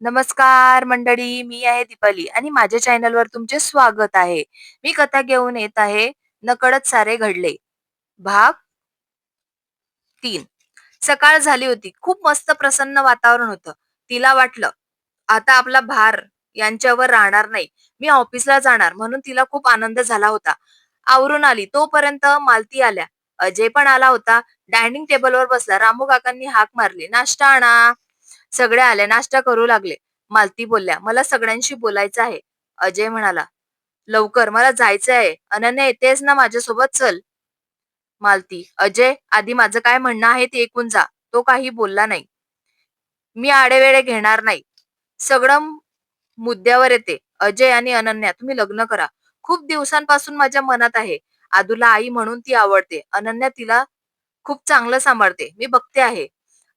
नमस्कार मंडळी, मी आहे दीपाली आणि माझ्या चॅनलवर तुमचे स्वागत आहे. मी कथा घेऊन येत आहे, नकळत सारे घडले, भाग 3. सकाळ झाली होती. खूप मस्त प्रसन्न वातावरण होतं. तिला वाटलं, आता आपला भार यांच्यावर राहणार नाही. मी ऑफिसला जाणार म्हणून तिला खूप आनंद झाला होता. आवरून आली तोपर्यंत मालती आल्या. अजय पण आला होता. डायनिंग टेबलवर बसला. रामू काकांनी हाक मारली, "नाश्ता आणा." सगळे आले, नाश्ता करू लागले. मालती बोलल्या, "मला सगळ्यांशी बोलायचं आहे." अजय म्हणाला, "लवकर, मला जायचं आहे. अनन्या येतेस ना माझ्यासोबत? चल." मालती, "अजय, आधी माझं काय म्हणणं आहे ते ऐकून जा." तो काही बोलला नाही. "मी आडेवेळे घेणार नाही. सगळं मुद्द्यावर येते. अजय आणि अनन्या, तुम्ही लग्न करा. खूप दिवसांपासून माझ्या मनात आहे. आदूला आई म्हणून ती आवडते. अनन्या तिला खूप चांगलं सांभाळते. मी बघते आहे."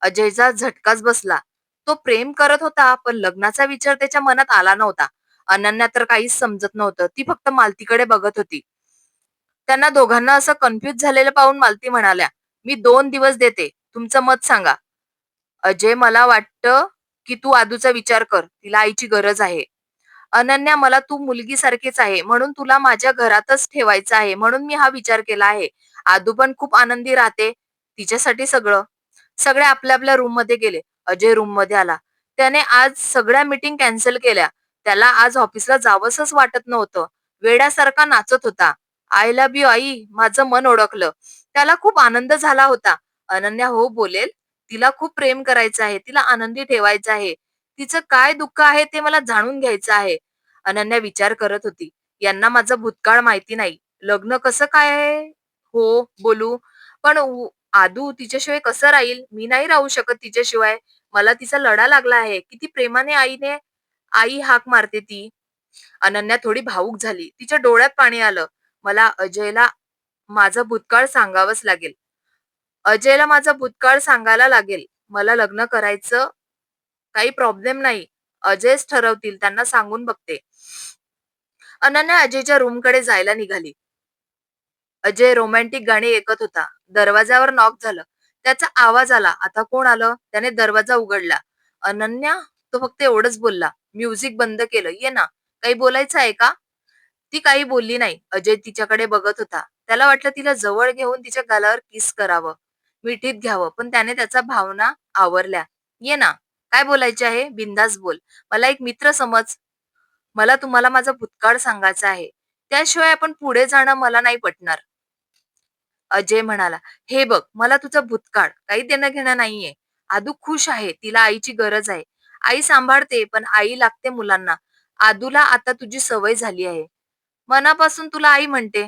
अजयचा झटकाच बसला. तो प्रेम करत होता, पण लग्नाचा विचार त्याच्या मनात आला नव्हता. अनन्या तर काहीच समजत नव्हतं. ती फक्त मालतीकडे बघत होती. त्यांना दोघांना असं कन्फ्युज झालेलं पाहून मालती म्हणाल्या, "मी 2 दिवस देते. तुमचं मत सांगा." अजय, "मला वाटतं की तू आदूचा विचार कर. तिला आईची गरज आहे." अनन्या, "मला तू मुलगीसारखीच आहे म्हणून तुला माझ्या घरातच ठेवायचं आहे म्हणून मी हा विचार केला आहे. आदू पण खूप आनंदी राहते. तिच्यासाठी सगळं." सगळे आपल्या आपल्या रूम मध्ये गेले. अजय रूम मध्ये आला. त्याने आज सगळ्या मीटिंग कॅन्सल केल्या. त्याला आज ऑफिसला जावंसच वाटत नव्हतं. वेड्यासारखा नाचत होता. "आय लव्ह यू आई." माझं मन ओळखलं. त्याला खूप आनंद झाला होता. अनन्या हो बोलेल. तिला खूप प्रेम करायचं आहे. तिला आनंदी ठेवायचं आहे. तिचं काय दुःख आहे ते मला जाणून घ्यायचं आहे. अनन्या विचार करत होती. यांना माझा भूतकाळ माहिती नाही. लग्न कसं काय हो बोलू, पण आदू तिच्याशिवाय कसं राहील? मी नाही राहू शकत तिच्याशिवाय. मला तिचा लळा लागला आहे. किती प्रेमाने आई हाक मारते ती. अनन्या थोडी भावूक झाली. तिच्या डोळ्यात पाणी आलं. मला अजयला माझा भूतकाळ सांगावंच लागेल. अजयला माझा भूतकाळ सांगायला लागेल. मला लग्न करायचं काही प्रॉब्लेम नाही. अजयच ठरवतील. त्यांना सांगून बघते. अनन्या अजयच्या रूमकडे जायला निघाली. अजय रोमॅन्टिक गाणी ऐकत होता. दरवाजावर नॉक झालं. त्याचा आवाज आला. आता कोण आलं? त्याने दरवाजा उघडला. "अनन्या?" तो फक्त एवढंच बोलला. म्युझिक बंद केलं. "ये ना. काही बोलायचं आहे का?" ती काही बोलली नाही. अजय तिच्याकडे बघत होता. त्याला वाटलं तिला जवळ घेऊन तिच्या गालावर किस करावं, मिठीत घ्यावं, पण त्याने त्याचा भावना आवरल्या. "ये ना. काय बोलायचे आहे? बिनधास्त बोल. मला एक मित्र समज. मला तुम्हाला माझा भूतकाळ सांगायचा आहे. त्याशिवाय आपण पुढे जाणं मला नाही पटणार." अजय म्हणाला, "हे बघ, मला तुझा भूतकाळ काही देणं घेणं नाहीये. आदू खुश आहे. तिला आईची गरज आहे. आई सांभाळते, पण आई लागते मुलांना. आदूला आता तुझी सवय झाली आहे. मनापासून तुला आई म्हणते.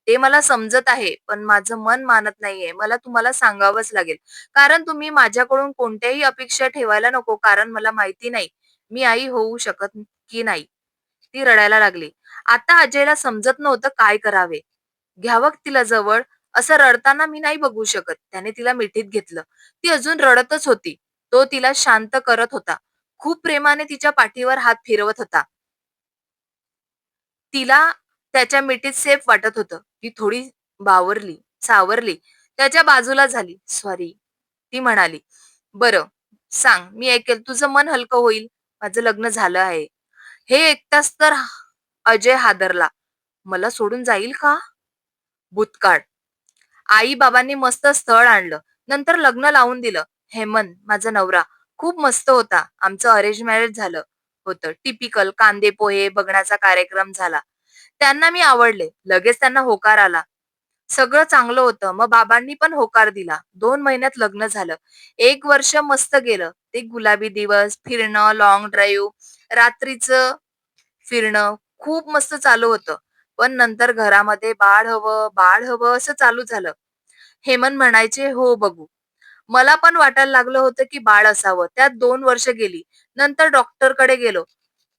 ते मला समजत आहे, पण माझं मन मानत नाहीये. मला तुम्हाला सांगावंच लागेल. कारण तुम्ही माझ्याकडून कोणत्याही अपेक्षा ठेवायला नको, कारण मला माहिती नाही, मी आई होऊ शकत की नाही." ती रडायला लागली. आता अजयला समजत नव्हतं काय करावे. घ्यावं तिला जवळ, असं रडताना मी नाही बघू शकत. त्याने तिला मिठीत घेतलं. ती अजून रडतच होती. तो तिला शांत करत होता. खूप प्रेमाने तिच्या पाठीवर हात फिरवत होता. तिला त्याच्या मिठीत सेफ वाटत होतं. ती थोडी सावरली. त्याच्या बाजूला झाली. "सॉरी." ती म्हणाली. "बरं, सांग, मी ऐकेल. तुझं मन हलकं होईल. माझं लग्न झालं आहे." हे ऐकताच तर अजय हादरला. "मला सोडून जाईल का?" भूतकाळ. आई-बाबांनी मस्त स्थळ आणलं. नंतर लग्न लावून दिलं. हेमंत, माझा नवरा, खूप मस्त होता. आमचं अरेंज मॅरेज झालं होतं. टिपिकल कांदे पोहे बघण्याचा कार्यक्रम झाला. त्यांना मी आवडले. लगेच त्यांना होकार आला. सगळं चांगलं होतं. मग बाबांनी पण होकार दिला. 2 महिन्यात लग्न झालं. 1 वर्ष मस्त गेलं. ते गुलाबी दिवस, फिरणं, लाँग ड्राईव्ह, रात्रीचं फिरणं खूप मस्त चालू होतं. पण नंतर घरामध्ये बाळ हवं, बाळ हवं असं चालू झालं. हेमंत म्हणायचे, "हो बघू." मला पण वाटायला लागलं होतं की बाळ असावं. त्यात 2 वर्ष गेली. नंतर डॉक्टरकडे गेलो.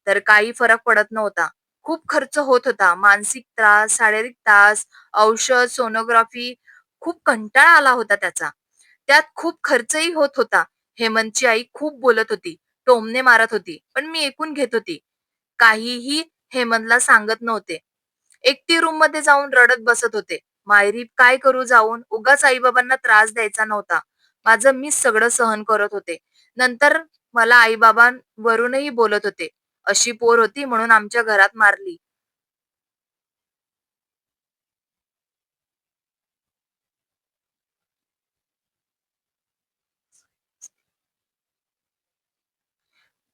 तर काही फरक पडत नव्हता. खूप खर्च होत होता. मानसिक त्रास, शारीरिक त्रास, औषध, सोनोग्राफी, खूप कंटाळा आला होता त्याचा. त्यात खूप खर्चही होत होता. हेमंतची आई खूप बोलत होती. टोमणे मारत होती. पण मी ऐकून घेत होती. काहीही हेमंतला सांगत नव्हते. एकटी रूम मध्ये जाऊन रडत बसत होते. मायरी काय करू जाऊन? उगाच आई-बाबांना त्रास द्यायचा नव्हता. माझं मीच सगळं सहन करत होते. नंतर मला आई-बाबांवरूनही बोलत होते. अशी पोर होती म्हणून आमच्या घरात मारली.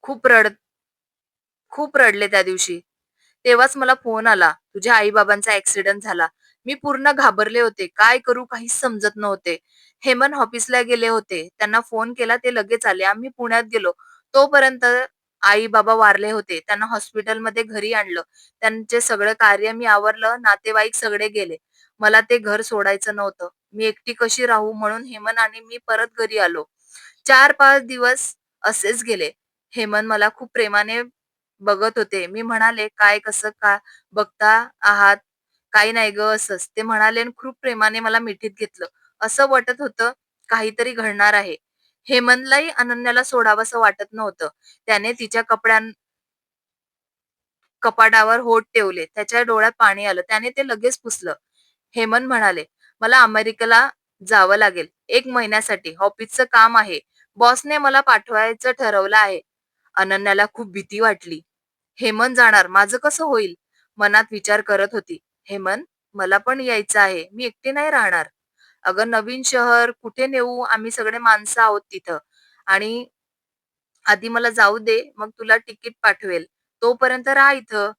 खूप रड खूप रडले त्या दिवशी. तेव्हाच मला फोन आला, "तुझ्या आई-बाबांचा ॲक्सिडेंट झाला." मी पूर्ण घाबरले होते. काय करू काहीच समजत नव्हते. हेमंत ऑफिसला गेले होते. त्यांना फोन केला ते लगेच आले. आम्ही पुण्यात गेलो. तोपर्यंत आई-बाबा वारले होते. त्यांना हॉस्पिटलमध्ये घरी आणलं. त्यांचे सगळं कार्य मी आवरलं. नातेवाईक सगळे गेले. मला ते घर सोडायचं नव्हतं. मी एकटी कशी राहू म्हणून हेमंत आणि मी परत घरी आलो. 4-5 दिवस असेच गेले. हेमंत मला खूप प्रेमाने बघत होते. मी म्हणाले, "काय कसं का बघता आहात?" "काही नाही गं," असंच. ते म्हणाले आणि खूप प्रेमाने मला मिठीत घेतलं. असं वाटत होतं काहीतरी घडणार आहे. हेमंतलाही अनन्याला सोडावसं वाटत नव्हतं. त्याने तिच्या कपाटावर होठ ठेवले. त्याच्या डोळ्यात पाणी आलं. त्याने ते लगेच पुसलं. हेमंत म्हणाले, "मला अमेरिकेला जावं लागेल 1 महिन्यासाठी. ऑफिसचं काम आहे. बॉसने मला पाठवायचं ठरवलं आहे." अनन्याला खूप भीती वाटली. हेमंत जाणार, माझं कसं होईल? मनात विचार करत होती. हेमंत, मला पण यायचं आहे. मी एकटी नाही राहणार. अगं नवीन शहर कुठे नेऊ? आम्ही सगळे माणसं आहोत तिथं. आणि आधी मला जाऊ दे, मग तुला तिकीट पाठवेल. तोपर्यंत राहा इथं.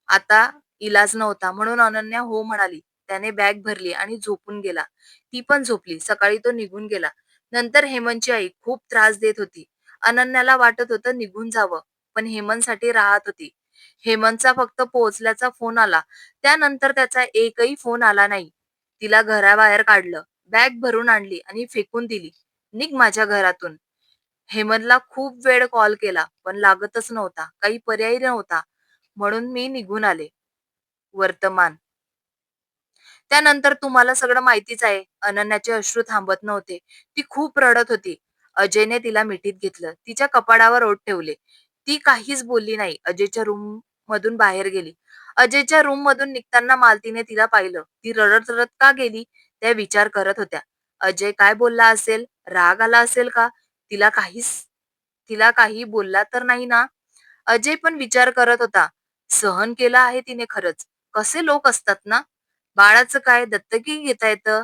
आता इलाज नव्हता म्हणून अनन्या हो म्हणाली. त्याने बॅग भरली आणि झोपून गेला. ती पण झोपली. सकाळी तो निघून गेला. नंतर हेमंतची आई खूप त्रास देत होती. अनन्याला वाटत होतं निघून जावं, पण हेमंतसाठी राहत होती. हेमंतचा फक्त पोहोचल्याचा फोन आला. त्यानंतर त्याचा एकही फोन आला नाही. तिला घराबाहेर काढलं, बॅग भरून आणली आणि फेकून दिली. "निघ माझ्या घरातून." हेमंतला खूप वेळ कॉल केला, पण लागतच नव्हता. काही पर्याय नव्हता. म्हणून मी निघून आले. वर्तमान. त्यानंतर तुम्हाला सगळं माहितीच आहे. अनन्याचे अश्रू थांबत नव्हते. ती खूप रडत होती. अजयने तिला मिठीत घेतलं. तिच्या कपाळावर ओठ ठेवले. ती काहीच बोलली नाही. अजयच्या रूम मधून बाहेर गेली. अजयच्या रूम मधून निघताना मालतीने तिला पाहिलं. ती रडत-रडत का गेली? त्या विचार करत होत्या. अजय काय बोलला असेल? राग आला असेल का? तिला काहीच तिला काही बोलला तर नाही ना? अजय पण विचार करत होता. सहन केलं आहे तिने खरंच. कसे लोक असतात ना? बाळाचं काय दत्तकही घेता येतं.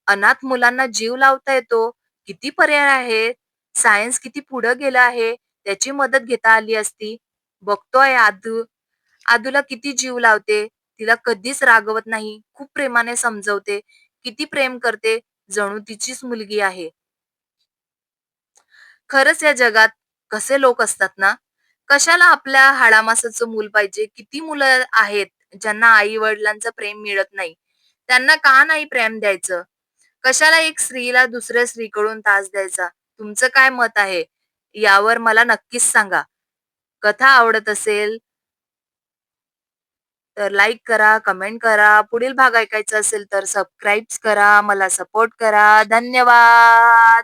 अनाथ मुलांना जीव लावता येतो. किती पर्याय आहेत. सायन्स किती पुढं गेलं आहे. त्याची मदत घेता आली असती. बघतोय आदूला किती जीव लावते. तिला कधीच रागवत नाही. खूप प्रेमाने समजवते. किती प्रेम करते. जणू तिचीच मुलगी आहे. खरंच या जगात कसे लोक असतात ना? कशाला आपल्या हाडामासाचं मूल पाहिजे? किती मुलं आहेत ज्यांना आई-वडिलांचं प्रेम मिळत नाही. त्यांना का नाही प्रेम द्यायचं? कशाला एक स्त्रीला दुसऱ्या स्त्रीकडून त्रास द्यायचा? तुमचं काय मत आहे? यावर मला नक्कीच सांगा. कथा आवडत असेल तर लाईक करा, कमेंट करा. पुढील भाग ऐकायचा असेल तर सबस्क्राईब करा. मला सपोर्ट करा. धन्यवाद.